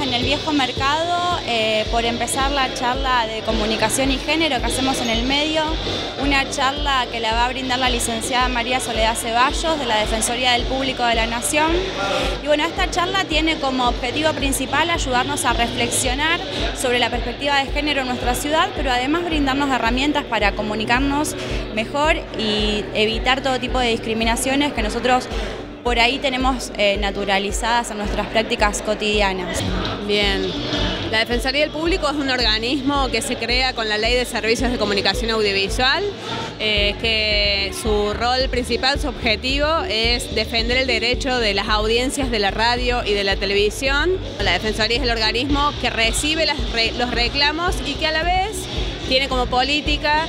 en el Viejo Mercado por empezar la charla de comunicación y género que hacemos en el medio, una charla que la va a brindar la licenciada María Soledad Ceballos de la Defensoría del Público de la Nación. Y bueno, esta charla tiene como objetivo principal ayudarnos a reflexionar sobre la perspectiva de género en nuestra ciudad, pero además brindarnos herramientas para comunicarnos mejor y evitar todo tipo de discriminaciones que nosotros por ahí tenemos naturalizadas en nuestras prácticas cotidianas. Bien. La Defensoría del Público es un organismo que se crea con la Ley de Servicios de Comunicación Audiovisual, que su rol principal, su objetivo es defender el derecho de las audiencias de la radio y de la televisión. La Defensoría es el organismo que recibe los reclamos y que a la vez tiene como política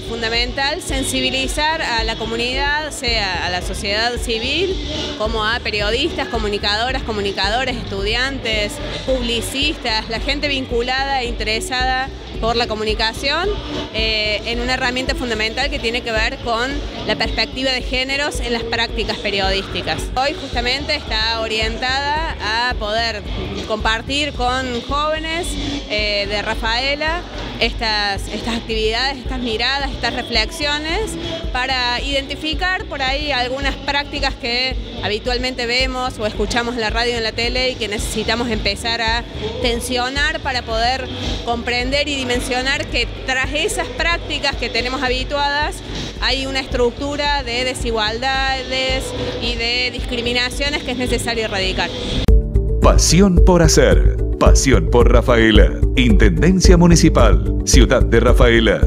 fundamental sensibilizar a la comunidad, sea a la sociedad civil, como a periodistas, comunicadoras, comunicadores, estudiantes, publicistas, la gente vinculada e interesada por la comunicación, en una herramienta fundamental que tiene que ver con la perspectiva de géneros en las prácticas periodísticas. Hoy justamente está orientada a poder compartir con jóvenes de Rafaela estas actividades, estas miradas, estas reflexiones para identificar por ahí algunas prácticas que habitualmente vemos o escuchamos en la radio y en la tele y que necesitamos empezar a tensionar para poder comprender y dimensionar que tras esas prácticas que tenemos habituadas hay una estructura de desigualdades y de discriminaciones que es necesario erradicar. Pasión por hacer, pasión por Rafaela. Intendencia Municipal, Ciudad de Rafaela.